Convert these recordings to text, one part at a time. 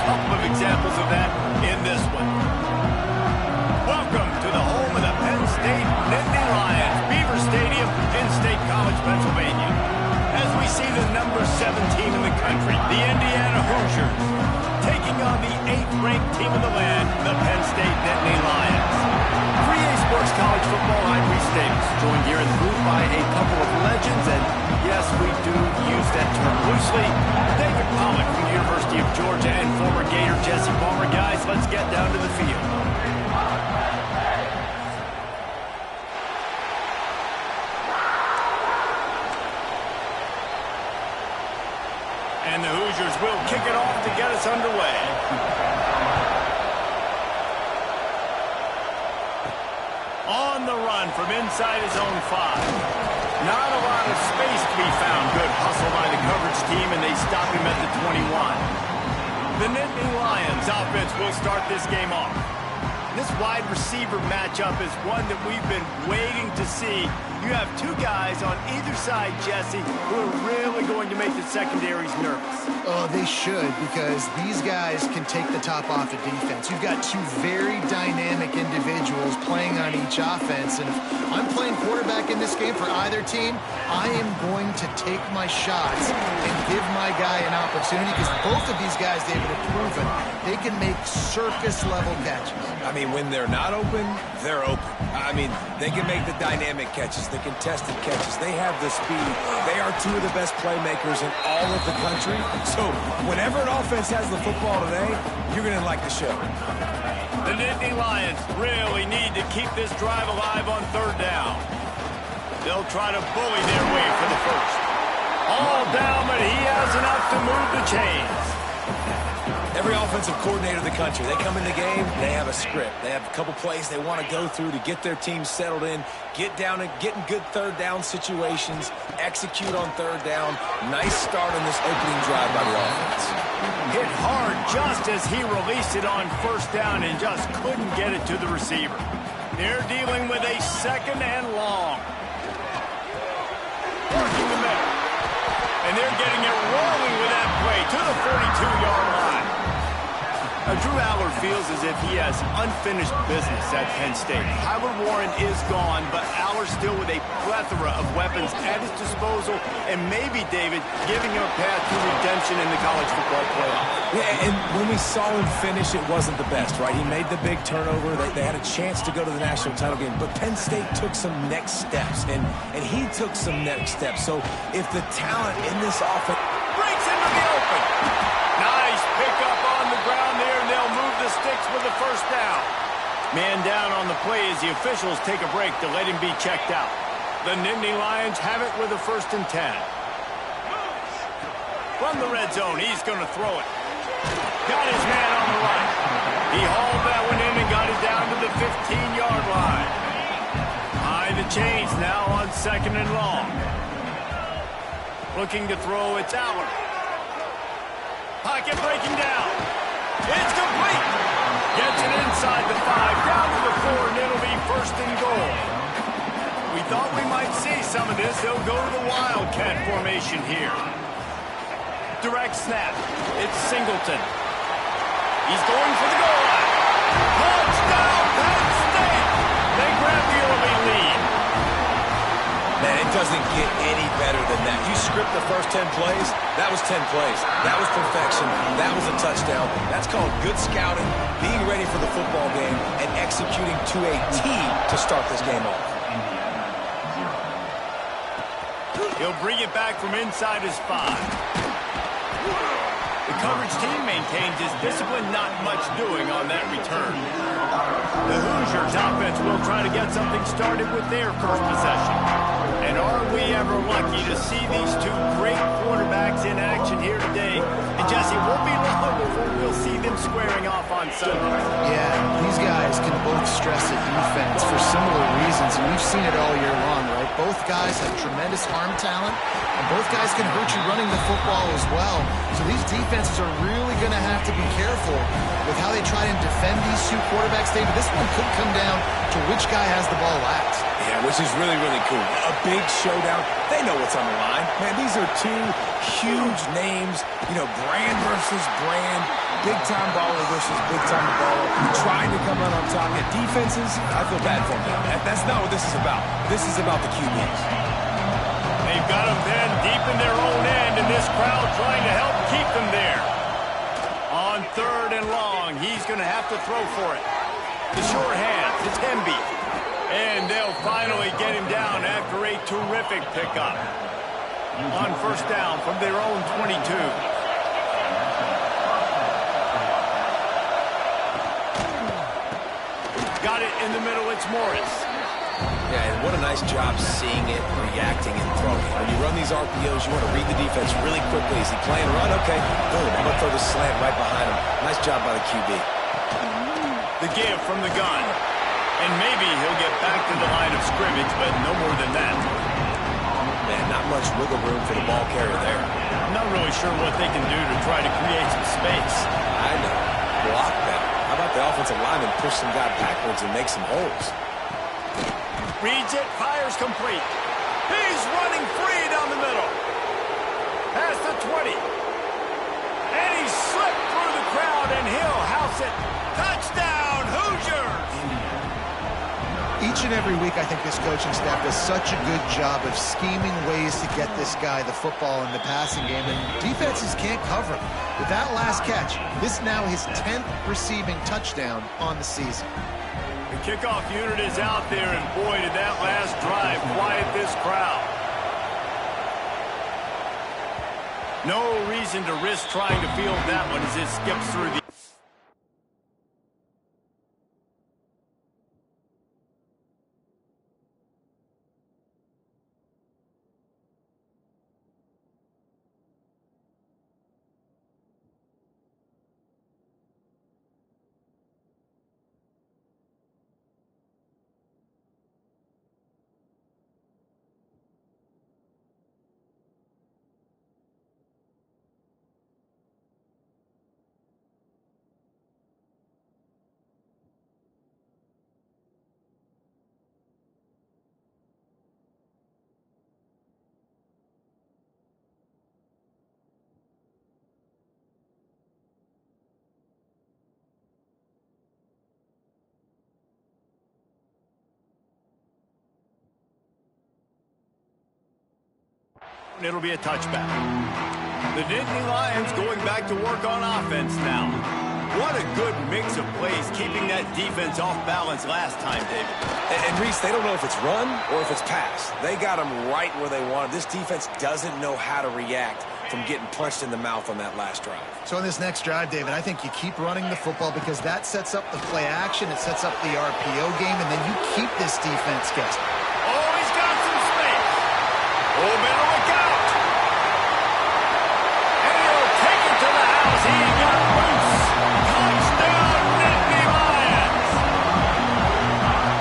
couple of examples of that in this one. Welcome to the home of the Penn State Nittany Lions, Beaver Stadium in State College, Pennsylvania. As we see the number 17 in the country, the Indiana Hoosiers, taking on the 8th-ranked team in the land, the Penn State Nittany Lions. 3A Sports College Football, I'm Reese Davis, joined here in the booth by a couple of legends, and yes, we do use that term loosely. David Pollock from the University of Georgia and former Gator Jesse Palmer. Guys, let's get down to the field. And the Hoosiers will kick it off to get us underway. On the run from inside his own 5. Not a lot of space to be found. Good hustle by the coverage team, and they stop him at the 21. The Nittany Lions offense will start this game off. This wide receiver matchup is one that we've been waiting to see. You have two guys on either side, Jesse, who are really going to make the secondaries nervous. Oh, they should, because these guys can take the top off the defense. You've got two very dynamic individuals playing on each offense, and if I'm playing quarterback in this game for either team, I am going to take my shots and give my guy an opportunity, because both of these guys, David, have proven they can make circus-level catches. I mean, when they're not open, they're open. I mean, they can make the dynamic catches, the contested catches. They have the speed. They are two of the best playmakers in all of the country. So whenever an offense has the football today, you're going to like the show. The Nittany Lions really need to keep this drive alive on 3rd down. They'll try to bully their way for the first. All down, but he has enough to move the chains. Every offensive coordinator in the country, they come in the game, they have a script. They have a couple plays they want to go through to get their team settled in, get down and get in good 3rd down situations, execute on 3rd down. Nice start on this opening drive by the offense. Hit hard just as he released it on 1st down and just couldn't get it to the receiver. They're dealing with a 2nd and long. Working the middle. And they're getting it rolling with that play to the 42-yard line. Drew Aller feels as if he has unfinished business at Penn State. Howard Warren is gone, but Aller still with a plethora of weapons at his disposal, and maybe, David, giving him a path to redemption in the college football playoff. Yeah, and when we saw him finish, it wasn't the best, right? He made the big turnover. They had a chance to go to the national title game, but Penn State took some next steps, and he took some next steps. So if the talent in this offense breaks into the open. Nice pickup on the ground there, and they'll move the sticks with the 1st down. Man down on the play as the officials take a break to let him be checked out. The Nittany Lions have it with a 1st and 10. From the red zone, he's going to throw it. Got his man on the right. He hauled that one in and got it down to the 15-yard line. High the chains now on 2nd and long. Looking to throw, it's Aller. Pocket breaking down. It's complete. Gets it inside the 5, down to the 4, and it'll be 1st and goal. We thought we might see some of this. They'll go to the Wildcat formation here. Direct snap. It's Singleton. He's going for the goal line. Touchdown, Penn State. They grab the early lead. Man, it doesn't get any better than that. You script the first 10 plays, that was 10 plays. That was perfection. That was a touchdown. That's called good scouting, being ready for the football game, and executing to a team to start this game off. He'll bring it back from inside his 5. The coverage team maintains his discipline, not much doing on that return. The Hoosiers offense will try to get something started with their first possession. And are we ever lucky to see these two great quarterbacks in action here today? And Jesse, won't be long before we'll see them squaring off on Sunday. Yeah, these guys can both stretch impressive defense for similar reasons, and we've seen it all year long, right? Both guys have tremendous arm talent, and both guys can hurt you running the football as well. So these defenses are really going to have to be careful with how they try and defend these two quarterbacks. David, this one could come down to which guy has the ball last. Yeah, which is really, really cool. A big showdown. They know what's on the line. Man, these are two huge names, brand versus brand, big-time baller versus big-time baller, trying to come out on top. Yeah, defenses, I feel bad for them. That's not what this is about. This is about the QBs. They've got them then deep in their own end, and this crowd trying to help keep them there. On 3rd and long, he's going to have to throw for it. The short hands, it's Hemby. And they'll finally get him down after a terrific pickup. On 1st down from their own 22. Got it in the middle, it's Morris. Yeah, and what a nice job seeing it, reacting, and throwing. When you run these RPOs, you want to read the defense really quickly. Is he playing run? Okay, boom, I'm going to throw the slant right behind him. Nice job by the QB. The give from the gun. And maybe he'll get back to the line of scrimmage, but no more than that. Man, not much wiggle room for the ball carrier there. I'm not really sure what they can do to try to create some space. I know. Block that. How about the offensive lineman push some guy backwards and make some holes? Reads it, fires complete. He's running free down the middle. Past the 20. And he slipped through the crowd, and he'll house it. Touchdown, Hoosiers! Each and every week, I think this coaching staff does such a good job of scheming ways to get this guy the football in the passing game, and defenses can't cover him. With that last catch, this now his 10th receiving touchdown on the season. The kickoff unit is out there, and boy, did that last drive quiet this crowd. No reason to risk trying to field that one as it skips through the... It'll be a touchback. The Nittany Lions going back to work on offense now. What a good mix of plays, keeping that defense off balance last time, David. And Reese, they don't know if it's run or if it's pass. They got them right where they wanted. This defense doesn't know how to react from getting punched in the mouth on that last drive. So in this next drive, David, I think you keep running the football because that sets up the play action, it sets up the RPO game, and then you keep this defense guessing. Oh, he's got some space. Oh, better look out. And he'll take it to the house. He got loose. Touchdown, Nittany Lions.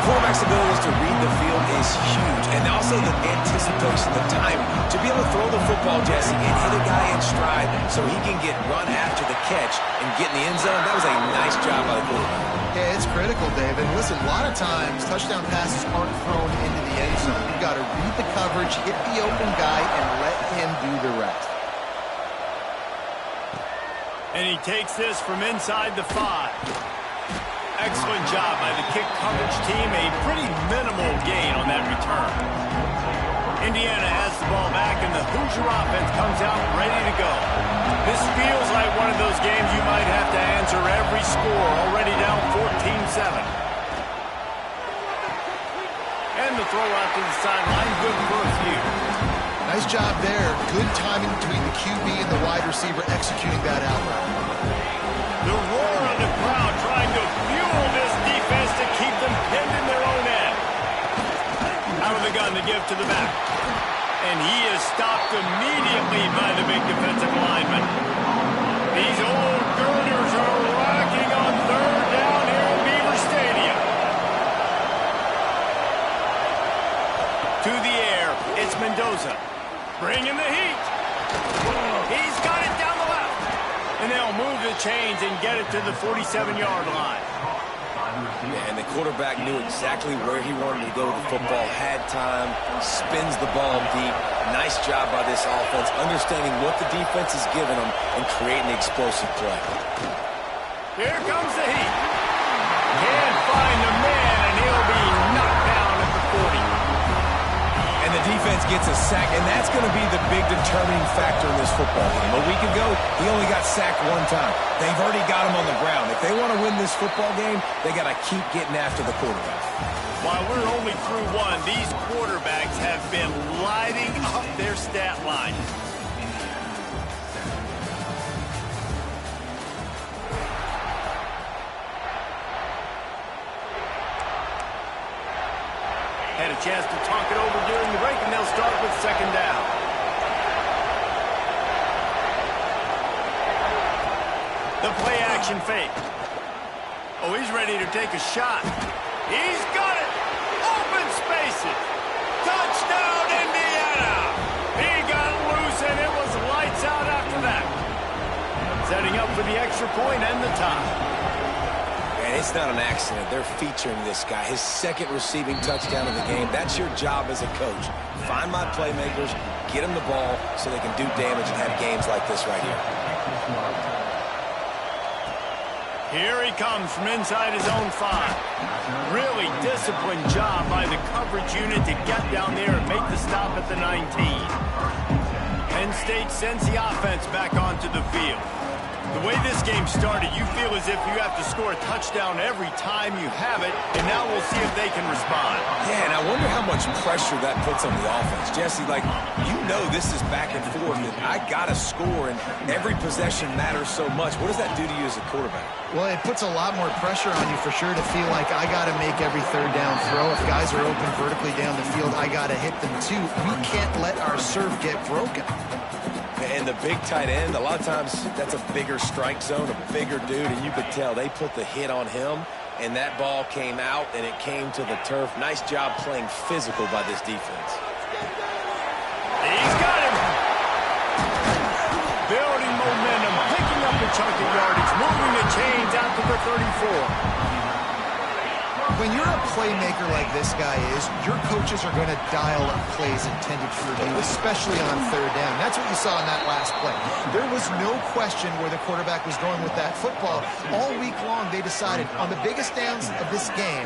Quarterback's ability to read the field is huge, and also the anticipation, the time to be able to throw the football, Jesse, and hit a guy in stride so he can get run after the catch and get in the end zone. That was a nice job by the quarterback. Yeah, it's critical, David. Listen, a lot of times touchdown passes aren't thrown into the end zone. You've got to read the coverage, hit the open guy, and let him do the rest. And he takes this from inside the 5. Excellent job by the kick coverage team. A pretty minimal gain on that return. Indiana has the ball back, and the Hoosier offense comes out ready to go. This feels like one of those games you might have to answer every score, already down 14-7. And the throw out to the sideline, good for a few. Nice job there. Good timing between the QB and the wide receiver executing that out route. The roar of the crowd trying to fuel this defense to keep them pinned in their own end. Out of the gun, the give to the back. And he is stopped immediately by the big defensive lineman. These old girders are rocking on 3rd down here in Beaver Stadium. Bringing the heat. He's got it down the left. And they'll move the chains and get it to the 47-yard line. Yeah, and the quarterback knew exactly where he wanted to go with the football, had time, spins the ball deep. Nice job by this offense, understanding what the defense is giving them and creating the explosive play. Here comes the heat. Can't find the man, and he'll be knocked down at the 40. And the defense gets a sack, and that's going to be the big determining factor in this football game. A week ago, he only got sacked one time. They've already got him on the ground. If they want to win this football game, they got to keep getting after the quarterback. While we're only through one, these quarterbacks have been lighting up their stat line. Had a chance to talk it over during the break, and they'll start with second down. The play action fake. Oh, he's ready to take a shot. He's got it. Open spaces. Touchdown, Indiana. He got loose, and it was lights out after that. Setting up for the extra point and the tie. And it's not an accident. They're featuring this guy. His second receiving touchdown of the game. That's your job as a coach. Find my playmakers, get them the ball so they can do damage and have games like this right here. Here he comes from inside his own 5. Really disciplined job by the coverage unit to get down there and make the stop at the 19. Penn State sends the offense back onto the field. The way this game started, you feel as if you have to score a touchdown every time you have it, and now we'll see if they can respond. Yeah, and I wonder how much pressure that puts on the offense. Jesse, like, you know this is back and forth, and I got to score, and every possession matters so much. What does that do to you as a quarterback? Well, it puts a lot more pressure on you for sure to feel like I got to make every third down throw. If guys are open vertically down the field, I got to hit them too. We can't let our serve get broken. And the big tight end, a lot of times that's a bigger strike zone, a bigger dude, and you could tell they put the hit on him, and that ball came out, and it came to the turf. Nice job playing physical by this defense. He's got him. Building momentum, picking up a chunk of yardage, moving the chains out to the 34. When you're a playmaker like this guy is, your coaches are going to dial up plays intended for you, especially on third down. That's what you saw in that last play. There was no question where the quarterback was going with that football. All week long, they decided on the biggest downs of this game,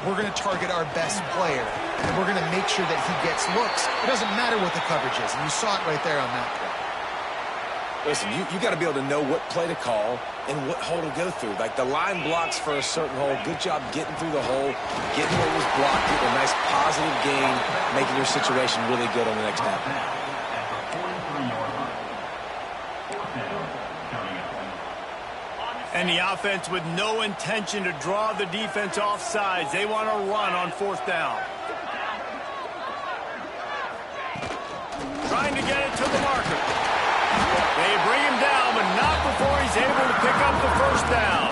we're going to target our best player, and we're going to make sure that he gets looks. It doesn't matter what the coverage is, and you saw it right there on that play. Listen, you got to be able to know what play to call and what hole to go through. Like the line blocks for a certain hole. Good job getting through the hole, getting what was blocked, getting a nice positive gain, making your situation really good on the next down. And the offense with no intention to draw the defense off sides. They want to run on fourth down. Trying to get it to the marker. They bring him down, but not before he's able to pick up the first down.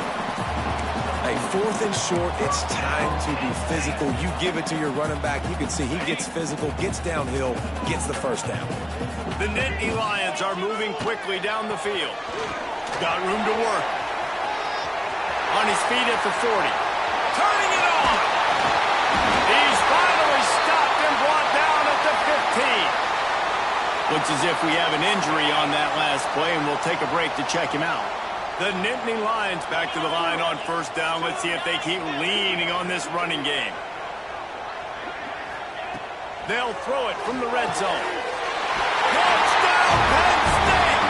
Hey, fourth and short, it's time to be physical. You give it to your running back. You can see he gets physical, gets downhill, gets the first down. The Nittany Lions are moving quickly down the field. Got room to work. On his feet at the 40. Turning it on. He's finally stopped and brought down at the 15. Looks as if we have an injury on that last play, and we'll take a break to check him out. The Nittany Lions back to the line on first down. Let's see if they keep leaning on this running game. They'll throw it from the red zone. Touchdown, Penn State!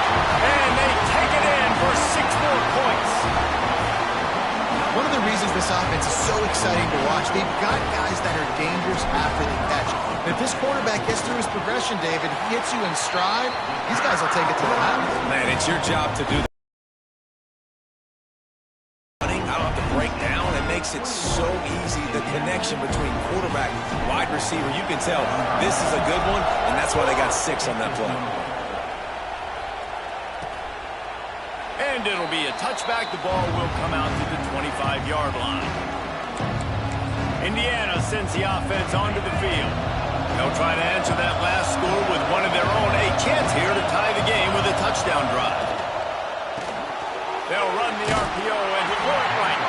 And they take it in for 6 more points. One of the reasons this offense is so exciting to watch, they've got guys that are dangerous after the catch. If this quarterback gets through his progression, David, hits you in stride, these guys will take it to the house. Man, it's your job to do that. I don't have to break down. It makes it so easy. The connection between quarterback and wide receiver, you can tell this is a good one, and that's why they got 6 on that play. And it'll be a touchback. The ball will come out to the 25-yard line. Indiana sends the offense onto the field. They'll try to answer that last score with one of their own. A chance here to tie the game with a touchdown drive. They'll run the RPO and throw it right.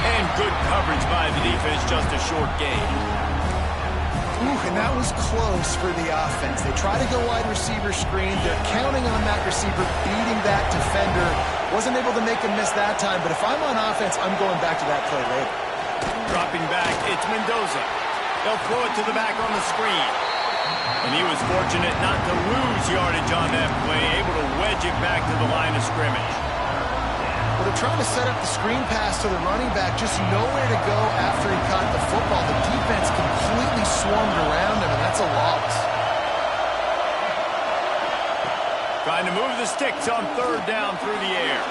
And good coverage by the defense, just a short gain. Ooh, and that was close for the offense. They try to go wide receiver screen. They're counting on that receiver beating that defender. Wasn't able to make him miss that time, but if I'm on offense, I'm going back to that play later. Dropping back, it's Mendoza. They'll throw it to the back on the screen. And he was fortunate not to lose yardage on that play, able to wedge it back to the line of scrimmage. Well, they're trying to set up the screen pass to the running back, just nowhere to go after he caught the football. The defense completely swarmed around him, and that's a loss. Trying to move the sticks on third down through the air.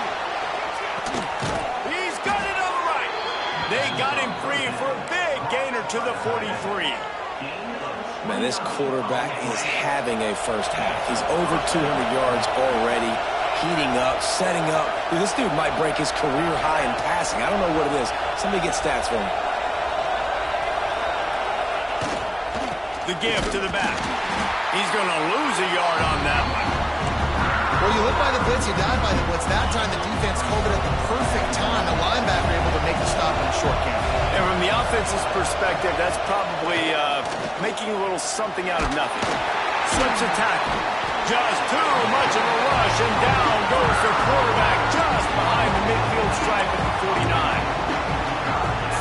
He's got it on the right. They got him free for a big gainer to the 43. Man, this quarterback is having a first half. He's over 200 yards already. Heating up, setting up. Dude, this dude might break his career high in passing. I don't know what it is. Somebody get stats for me. The give to the back. He's going to lose a yard on that one. Well, you look by the blitz, you dive by the blitz. That time the defense called it at the perfect time. The linebacker able to make the stop in a short game. And from the offense's perspective, that's probably making a little something out of nothing. Slips a tackle. Just too much of a rush, and down goes the quarterback just behind the midfield stripe at the 49.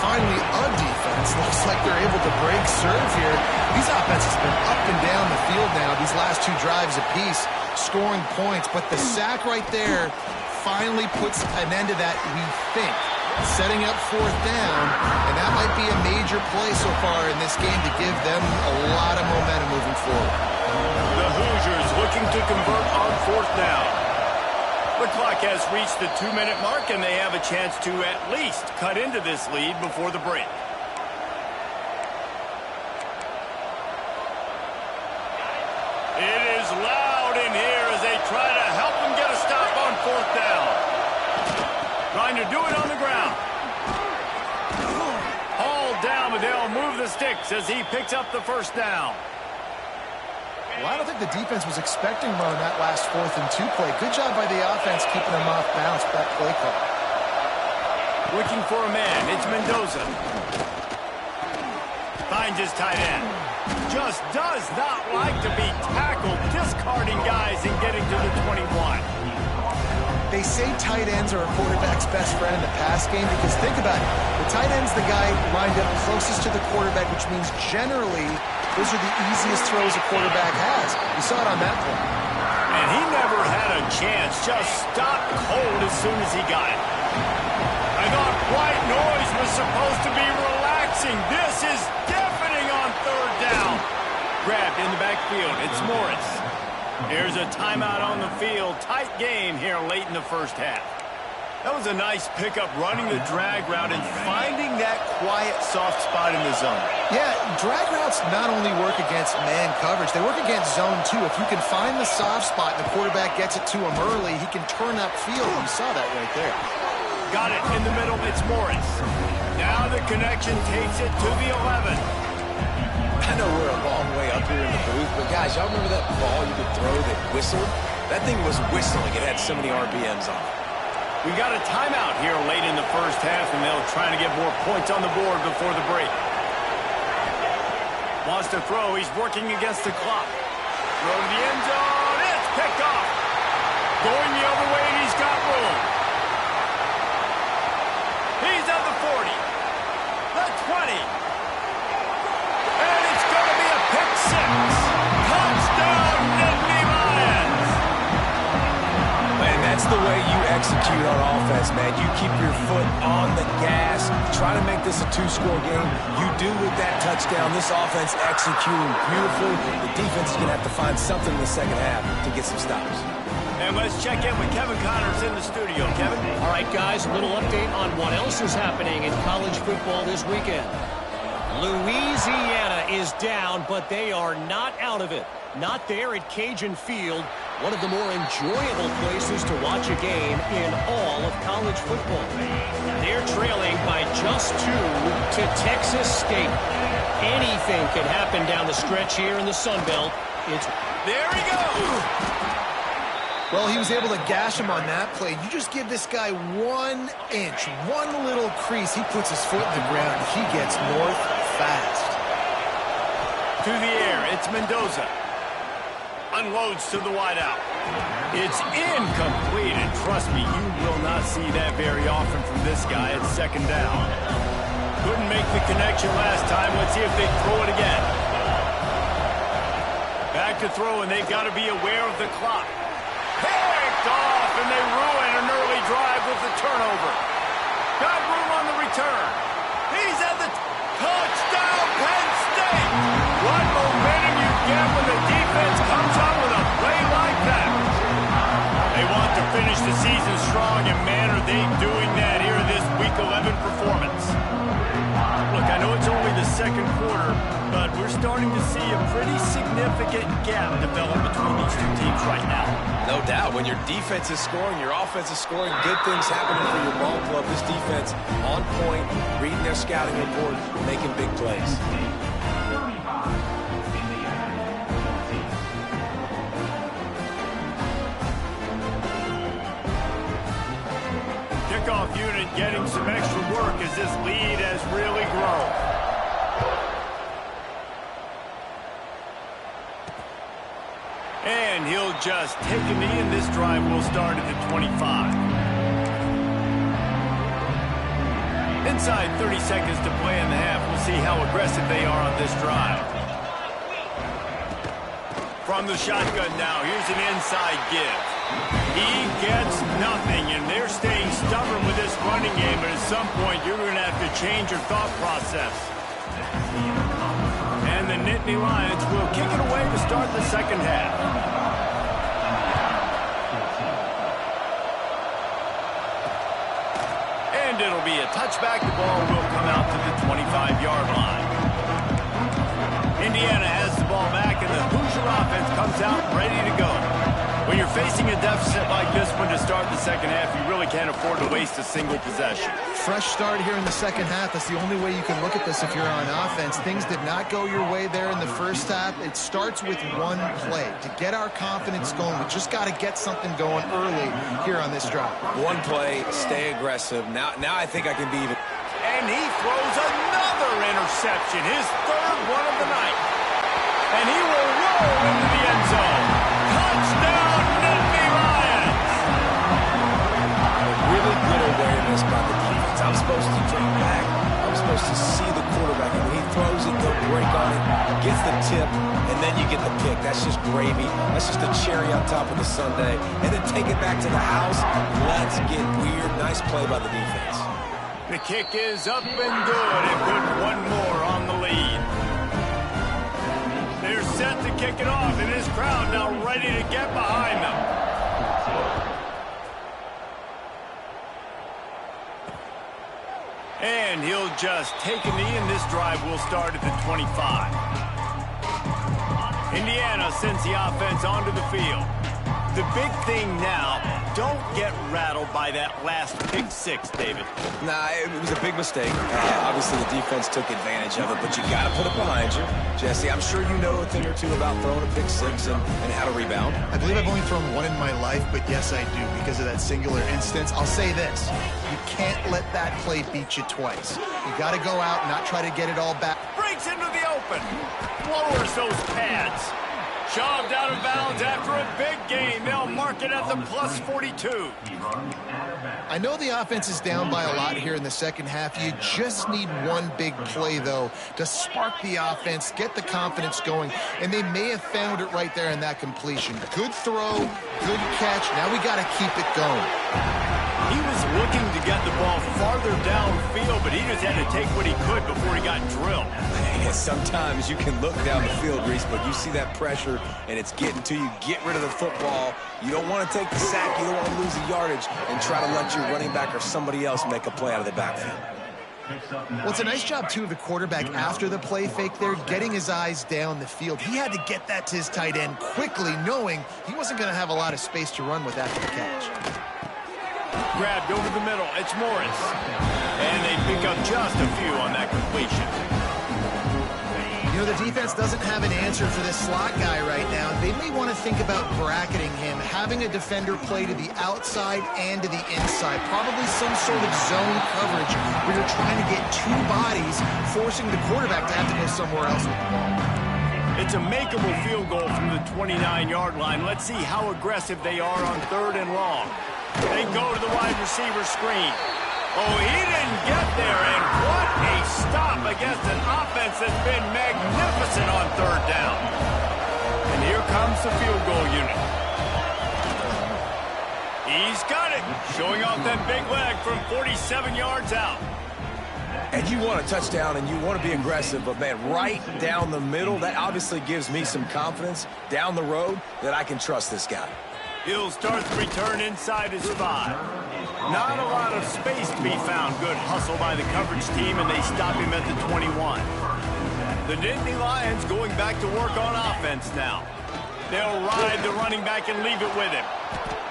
Finally, a defense looks like they're able to break serve here. These offenses have been up and down the field now, these last two drives apiece, scoring points. But the sack right there finally puts an end to that, we think. Setting up fourth down, and that might be a major play so far in this game to give them a lot of momentum moving forward. The Hoosiers looking to convert on fourth down. The clock has reached the 2-minute mark, and they have a chance to at least cut into this lead before the break. It is loud in here as they try to help them get a stop on fourth down. Trying to do it on the ground. Hauled down, but they'll move the sticks as he picks up the first down. Well, I don't think the defense was expecting one on that last 4th and 2 play. Good job by the offense keeping them off bounds with that play call. Looking for a man, it's Mendoza. Finds his tight end. Just does not like to be tackled, discarding guys and getting to the 21. They say tight ends are a quarterback's best friend in the pass game because think about it. The tight end's the guy lined up closest to the quarterback, which means generally those are the easiest throws a quarterback has. We saw it on that play. And he never had a chance. Just stopped cold as soon as he got it. I thought white noise was supposed to be relaxing. This is deafening on third down. Grabbed in the backfield. It's Morris. Here's a timeout on the field. Tight game here late in the first half. That was a nice pickup, running the drag route and finding that quiet, soft spot in the zone. Yeah, drag routes not only work against man coverage, they work against zone too. If you can find the soft spot and the quarterback gets it to him early, he can turn upfield. You saw that right there. Got it in the middle. It's Morris. Now the connection takes it to the 11. I know we're a long way up here in the booth, but guys, y'all remember that ball you could throw that whistled? That thing was whistling. It had so many RPMs on it. We got a timeout here late in the first half, and they'll try to get more points on the board before the break. Wants to throw. He's working against the clock. Throw to the end zone. It's picked off. Going the other way, and he's got room. He's at the 40. The 20. And it's going to be a pick six. Touchdown, Nittany Lions. Man, that's the way you execute on offense, man. You keep your foot on the gas. Try to make this a two-score game. You do with that touchdown. This offense executing beautifully. The defense is going to have to find something in the second half to get some stops. And let's check in with Kevin Connors in the studio. Kevin? All right, guys, a little update on what else is happening in college football this weekend. Louisiana is down, but they are not out of it. Not there at Cajun Field, one of the more enjoyable places to watch a game in all of college football. They're trailing by just 2 to Texas State. Anything can happen down the stretch here in the Sun Belt. There he goes. Well, he was able to gash him on that play. You just give this guy 1 inch, one little crease. He puts his foot in the ground. He gets north fast. To the air, it's Mendoza. Unloads to the wideout. It's incomplete, and trust me, you will not see that very often from this guy at second down. Couldn't make the connection last time. Let's see if they throw it again. Back to throw, and they've got to be aware of the clock. Picked off, and they ruin an early drive with the turnover. Got room on the return. He's at the touchdown, Penn State. What momentum you get when the defense comes out with a play like that. They want to finish the season strong, and man, are they doing that here in this Week 11 performance. Look, I know it's only the second quarter, but we're starting to see a pretty significant gap develop between these two teams right now. No doubt. When your defense is scoring, your offense is scoring, good things happening for your ball club. This defense on point, reading their scouting report, making big plays. Kickoff unit getting some extra work as this lead has really grown. And he'll just take a knee, and this drive will start at the 25. Inside 30 seconds to play in the half. We'll see how aggressive they are on this drive. From the shotgun now, here's an inside give. He gets nothing, and they're staying stubborn with this running game, but at some point you're going to have to change your thought process. And the Nittany Lions will kick it away to start the second half. And it'll be a touchback. The ball will come out to the 25-yard line. Indiana has the ball back, and the Hoosier offense comes out ready to go. When you're facing a deficit like this one to start the second half, you really can't afford to waste a single possession. Fresh start here in the second half. That's the only way you can look at this if you're on offense. Things did not go your way there in the first half. It starts with one play. To get our confidence going, we just got to get something going early here on this drive. One play, stay aggressive. Now I think I can be even. And he throws another interception, his third one of the night. And he will roll into the end zone. Touchdown, Nittany Lions! Really good awareness by the defense. I'm supposed to drink back. I'm supposed to see the quarterback. And when he throws it, they'll break on it, gets the tip, and then you get the pick. That's just gravy. That's just a cherry on top of the sundae. And then take it back to the house. Let's get weird. Nice play by the defense. The kick is up and good, and put one more on the lead. They're set to kick it off, and this crowd now ready to get behind them. And he'll just take a knee, and this drive will start at the 25. Indiana sends the offense onto the field. The big thing now, don't get rattled by that last pick six, David. Nah, it was a big mistake. Obviously, the defense took advantage of it, but you got to put it behind you. Jesse, I'm sure you know a thing or two about throwing a pick six and how to rebound. I believe I've only thrown one in my life, but yes, I do because of that singular instance. I'll say this. You can't let that play beat you twice. You got to go out and not try to get it all back. Breaks into the open. Lowers those pads. Shoved out of bounds after a big gain. They'll mark it at the plus 42. I know the offense is down by a lot here in the second half. You just need one big play, though, to spark the offense, get the confidence going, and they may have found it right there in that completion. Good throw, good catch. Now we got to keep it going. He was looking to get the ball farther downfield, but he just had to take what he could before he got drilled. Yeah, sometimes you can look down the field, Reese, but you see that pressure, and it's getting to you. Get rid of the football. You don't want to take the sack. You don't want to lose the yardage and try to let your running back or somebody else make a play out of the backfield. Well, it's a nice job, too, of the quarterback after the play fake there, getting his eyes down the field. He had to get that to his tight end quickly, knowing he wasn't going to have a lot of space to run with after the catch. Grabbed over the middle. It's Morris. And they pick up just a few on that completion. You know, the defense doesn't have an answer for this slot guy right now. They may want to think about bracketing him, having a defender play to the outside and to the inside. Probably some sort of zone coverage where you're trying to get two bodies, forcing the quarterback to have to go somewhere else with the ball. It's a makeable field goal from the 29-yard line. Let's see how aggressive they are on 3rd and long. They go to the wide receiver screen. Oh, he didn't get there, and what a stop against an offense that's been magnificent on 3rd down. And here comes the field goal unit. He's got it, showing off that big leg from 47 yards out. And you want a touchdown and you want to be aggressive, but man, right down the middle, that obviously gives me some confidence down the road that I can trust this guy. He'll start the return inside his 5. Not a lot of space to be found. Good hustle by the coverage team, and they stop him at the 21. The Nittany Lions going back to work on offense now. They'll ride the running back and leave it with him.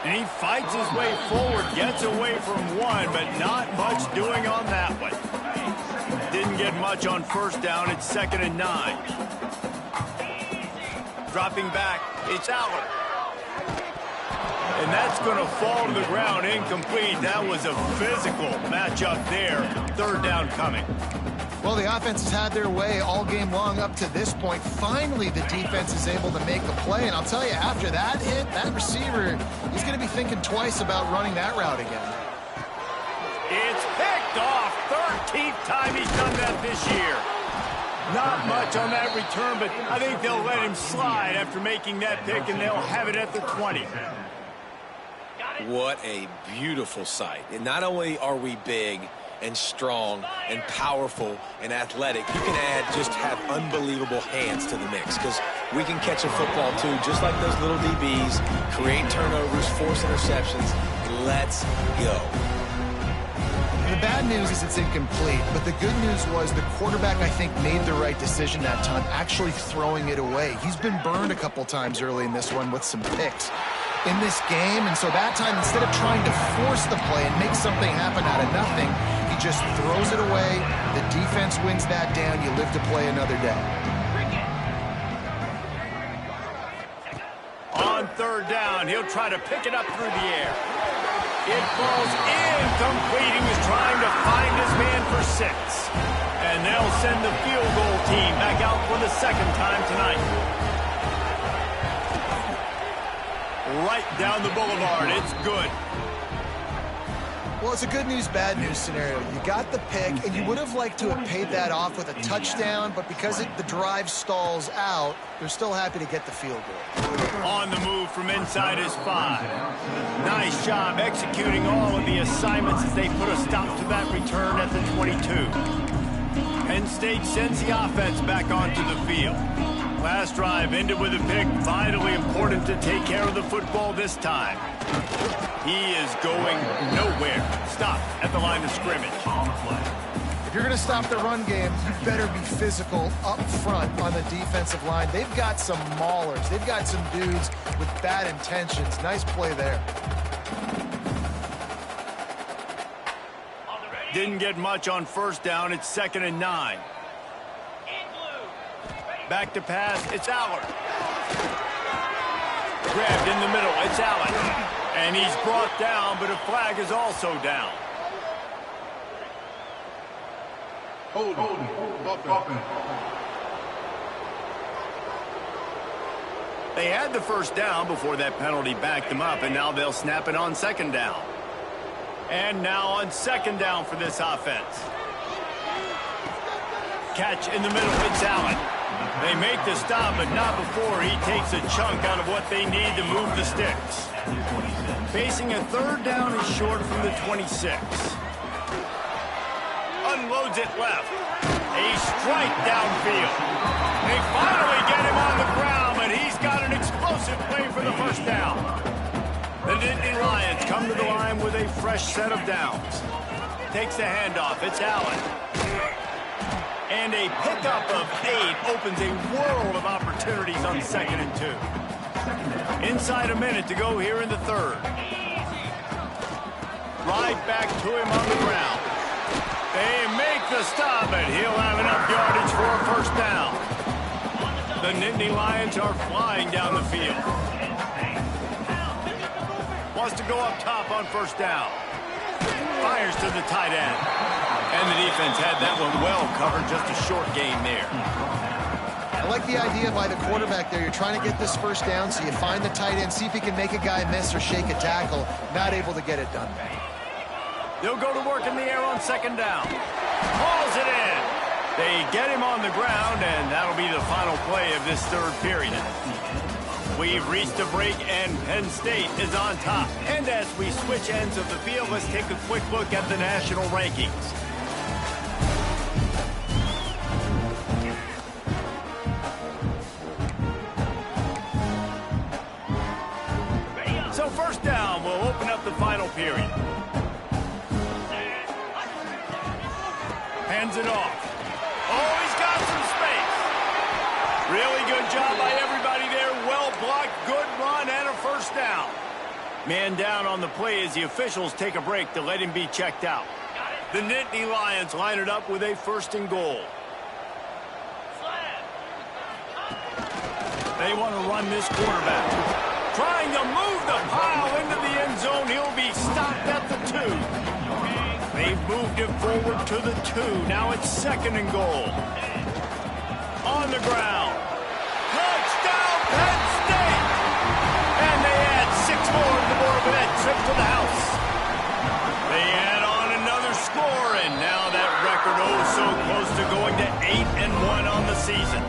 And he fights his way forward, gets away from one, but not much doing on that one. Didn't get much on 1st down. It's 2nd and 9. Dropping back, it's Allen. And that's going to fall to the ground, incomplete. That was a physical matchup there. 3rd down coming. Well, the offense has had their way all game long up to this point. Finally, the defense is able to make a play. And I'll tell you, after that hit, that receiver, he's going to be thinking twice about running that route again. It's picked off. 13th time he's done that this year. Not much on that return, but I think they'll let him slide after making that pick, and they'll have it at the 20. What a beautiful sight. And not only are we big and strong and powerful and athletic, you can just have unbelievable hands to the mix, because we can catch a football too, just like those little DBs, create turnovers, force interceptions. Let's go. The bad news is it's incomplete, but the good news was the quarterback, I think, made the right decision that time, actually throwing it away. He's been burned a couple times early in this one with some picks in this game, and so that time, instead of trying to force the play and make something happen out of nothing, he just throws it away. The defense wins that down. You live to play another day. On 3rd down, he'll try to pick it up through the air. It falls incomplete. He was trying to find his man for 6. And they'll send the field goal team back out for the 2nd time tonight. Right down the boulevard. It's good. Well, it's a good news, bad news scenario. You got the pick, and you would have liked to have paid that off with a touchdown, but because the drive stalls out, they're still happy to get the field goal. On the move from inside his 5. Nice job executing all of the assignments as they put a stop to that return at the 22. Penn State sends the offense back onto the field. Last drive ended with a pick. Vitally important to take care of the football this time. He is going nowhere. Stop at the line of scrimmage. If you're going to stop the run game, you better be physical up front on the defensive line. They've got some maulers. They've got some dudes with bad intentions. Nice play there. Didn't get much on 1st down. It's 2nd and 9. Back to pass. It's Allen. Grabbed in the middle. It's Allen. And he's brought down, but a flag is also down. Hold. They had the 1st down before that penalty backed them up, and now they'll snap it on 2nd down. And now on 2nd down for this offense. Catch in the middle. It's Allen. They make the stop, but not before he takes a chunk out of what they need to move the sticks. Facing a 3rd down and short from the 26. Unloads it left. A strike downfield. They finally get him on the ground, but he's got an explosive play for the 1st down. The Nittany Lions come to the line with a fresh set of downs. Takes the handoff. It's Allen. And a pickup of 8 opens a world of opportunities on 2nd and 2. Inside a minute to go here in the 3rd. Right back to him on the ground. They make the stop, and he'll have enough yardage for a first down. The Nittany Lions are flying down the field. Wants to go up top on first down. Fires to the tight end. And the defense had that one well covered, just a short gain there. I like the idea by the quarterback there. You're trying to get this first down, so you find the tight end, see if he can make a guy miss or shake a tackle. Not able to get it done. They'll go to work in the air on second down. Hauls it in. They get him on the ground, and that'll be the final play of this third period. We've reached a break, and Penn State is on top. And as we switch ends of the field, let's take a quick look at the national rankings. So first down, we'll open up the final period. Hands it off. Oh, he's got some space. Really good job by everybody there. Well blocked, good run, and a first down. Man down on the play as the officials take a break to let him be checked out. The Nittany Lions line it up with a first and goal. They want to run this quarterback. Trying to move the pile into the end zone. He'll be stopped at the 2. They've moved it forward to the 2. Now it's second and goal. On the ground. Touchdown, Penn State! And they add 6 more to the board with that trip to the house. They add on another score, and now that record so close to going to 8-1 on the season.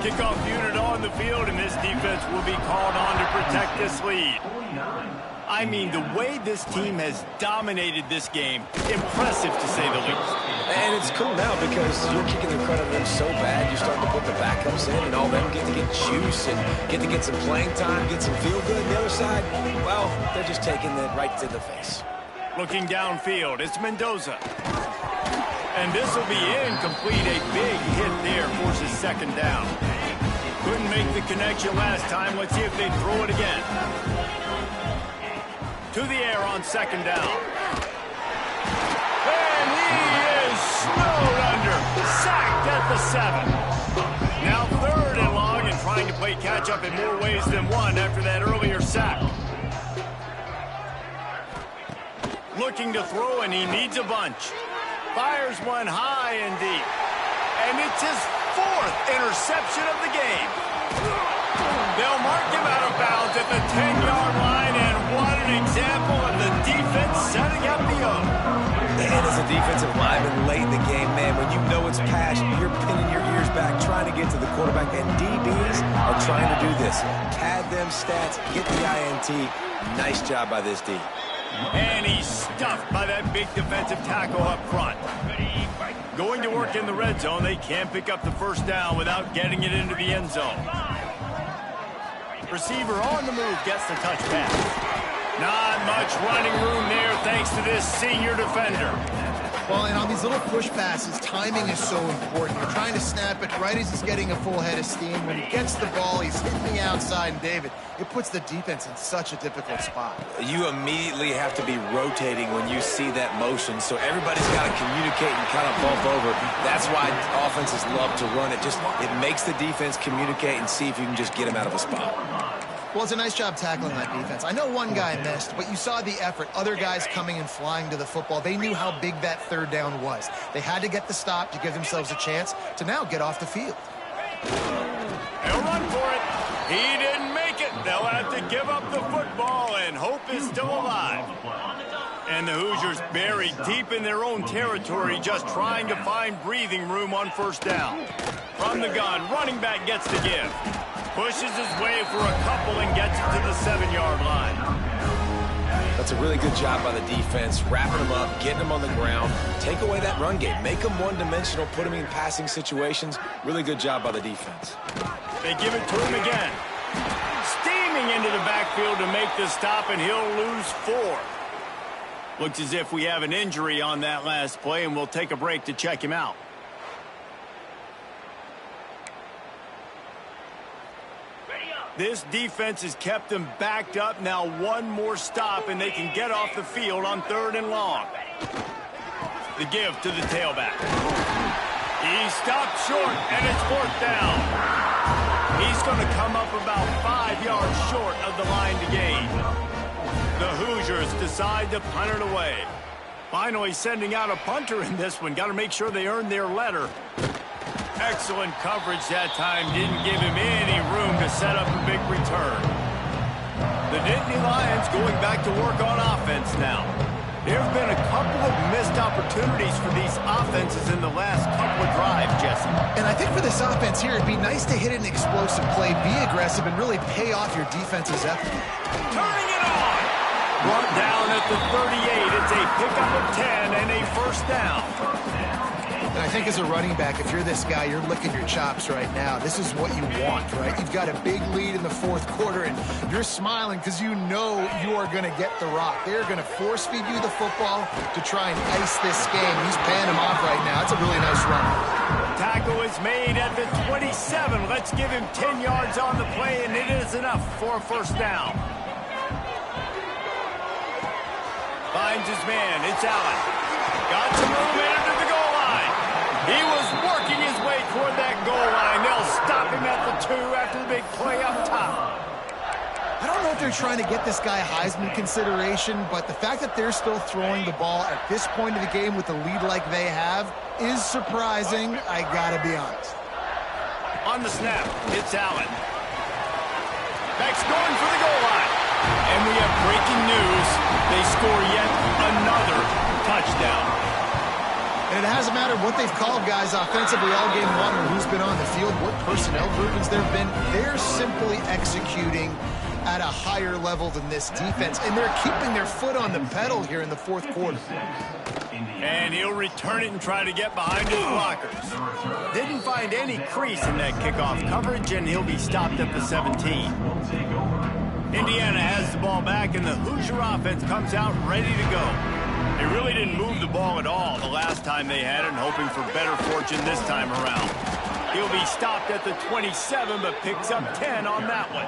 Kickoff unit on the field, and this defense will be called on to protect this lead. I mean, the way this team has dominated this game, impressive to say the least. And it's cool now because you're kicking the credit of them so bad, you start to put the backups in, and all them get to get juice and get to get some playing time, get some feel good. The other side, well, they're just taking it right to the face. Looking downfield, it's Mendoza. And this will be incomplete. A big hit there forces second down. Couldn't make the connection last time. Let's see if they throw it again. To the air on second down. And he is snowed under. Sacked at the 7. Now third and long, and trying to play catch-up in more ways than one after that earlier sack. Looking to throw, and he needs a bunch. Fires one high and deep. And it's his 4th interception of the game. They'll mark him out of bounds at the 10-yard line, and what an example of the defense setting up the O. And as a defensive lineman late in the game, man, when you know it's passion, you're pinning your ears back, trying to get to the quarterback, and DBs are trying to do this. Pad them stats, get the INT. Nice job by this D. And he's stuffed by that big defensive tackle up front. Going to work in the red zone, they can't pick up the first down without getting it into the end zone. Receiver on the move gets the touch pass. Not much running room there thanks to this senior defender. Well, and on these little push passes, timing is so important. You're trying to snap it right as he's getting a full head of steam. When he gets the ball, he's hitting the outside, and David, it puts the defense in such a difficult spot. You immediately have to be rotating when you see that motion, so everybody's got to communicate and kind of bump over. That's why offenses love to run it. It makes the defense communicate and see if you can just get them out of a spot. Well, it's a nice job tackling that defense. I know one guy missed, but you saw the effort. Other guys coming and flying to the football. They knew how big that third down was. They had to get the stop to give themselves a chance to now get off the field. They'll run for it. He didn't make it. They'll have to give up the football, and hope is still alive. And the Hoosiers buried deep in their own territory, just trying to find breathing room on first down. From the gun, running back gets the give. Pushes his way for a couple and gets it to the 7-yard line. That's a really good job by the defense, wrapping them up, getting them on the ground, take away that run game, make them one-dimensional, put them in passing situations. Really good job by the defense. They give it to him again. Steaming into the backfield to make the stop, and he'll lose 4. Looks as if we have an injury on that last play, and we'll take a break to check him out. This defense has kept them backed up. Now one more stop, and they can get off the field on 3rd and long. The give to the tailback. He stopped short, and it's 4th down. He's going to come up about 5 yards short of the line to gain. The Hoosiers decide to punt it away. Finally sending out a punter in this one. Got to make sure they earn their letter. Excellent coverage that time. Didn't give him any room to set up a big return. The Nittany Lions going back to work on offense now. There have been a couple of missed opportunities for these offenses in the last couple of drives, Jesse. And I think for this offense here, it'd be nice to hit an explosive play, be aggressive, and really pay off your defense's effort. Turning it on! Brought down at the 38. It's a pickup of 10 and a 1st down. And I think as a running back, if you're this guy, you're licking your chops right now. This is what you want, right? You've got a big lead in the 4th quarter, and you're smiling because you know you are going to get the rock. They're going to force-feed you the football to try and ice this game. He's paying him off right now. It's a really nice run. Tackle is made at the 27. Let's give him 10 yards on the play, and it is enough for a 1st down. Finds his man. It's Allen. Got some room into the goal line. He was working his way toward that goal line. They'll stop him at the 2 after the big play up top. I don't know if they're trying to get this guy Heisman consideration, but the fact that they're still throwing the ball at this point of the game with a lead like they have is surprising, I gotta be honest. On the snap, it's Allen. Beck's going for the goal line. And we have breaking news. They score yet another touchdown. And it hasn't mattered what they've called guys offensively all game long or who's been on the field, what personnel groupings there have been. They're simply executing at a higher level than this defense, and they're keeping their foot on the pedal here in the 4th quarter. And he'll return it and try to get behind his blockers. Didn't find any crease in that kickoff coverage, and he'll be stopped at the 17. Indiana has the ball back, and the Hoosier offense comes out ready to go. They really didn't move the ball at all the last time they had it, and hoping for better fortune this time around. He'll be stopped at the 27, but picks up 10 on that one.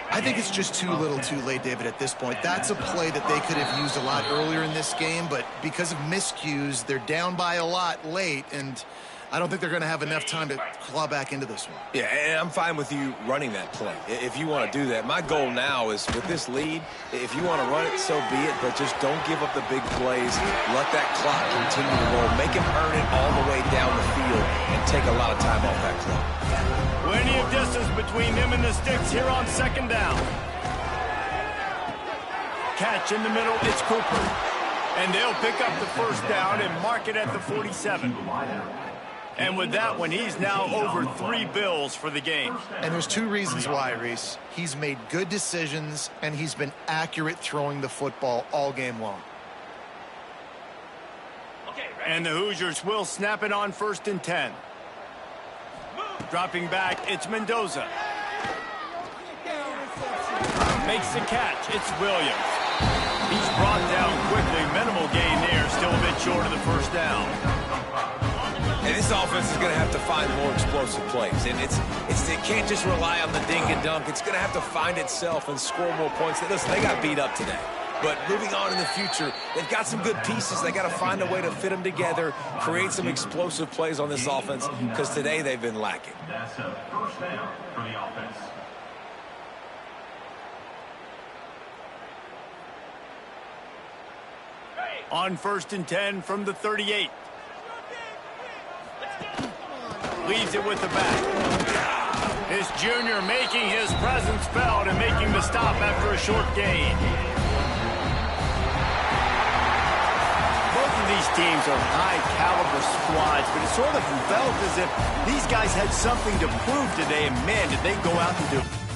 I think it's just too little too late, David, at this point. That's a play that they could have used a lot earlier in this game, but because of miscues, they're down by a lot late, and I don't think they're going to have enough time to claw back into this one. Yeah, and I'm fine with you running that play if you want to do that. My goal now is with this lead, if you want to run it, so be it, but just don't give up the big plays. Let that clock continue to roll. Make him earn it all the way down the field and take a lot of time off that clock. Plenty of distance between them and the sticks here on 2nd down. Catch in the middle, it's Cooper. And they'll pick up the 1st down and mark it at the 47. And with that one, he's now over 3 bills for the game. And there's 2 reasons why, Reese. He's made good decisions, and he's been accurate throwing the football all game long. And the Hoosiers will snap it on 1st and 10. Dropping back, it's Mendoza. Makes the catch, it's Williams. He's brought down quickly, minimal gain there, still a bit short of the 1st down. And this offense is going to have to find more explosive plays. And it can't just rely on the dink and dunk. It's going to have to find itself and score more points. Listen, they got beat up today. But moving on in the future, they've got some good pieces. They got to find a way to fit them together, create some explosive plays on this offense, because today they've been lacking. That's a 1st down for the offense. On 1st and 10 from the 38. Leaves it with the back. This junior making his presence felt and making the stop after a short gain. Both of these teams are high-caliber squads, but it sort of felt as if these guys had something to prove today, and man, did they go out and do it.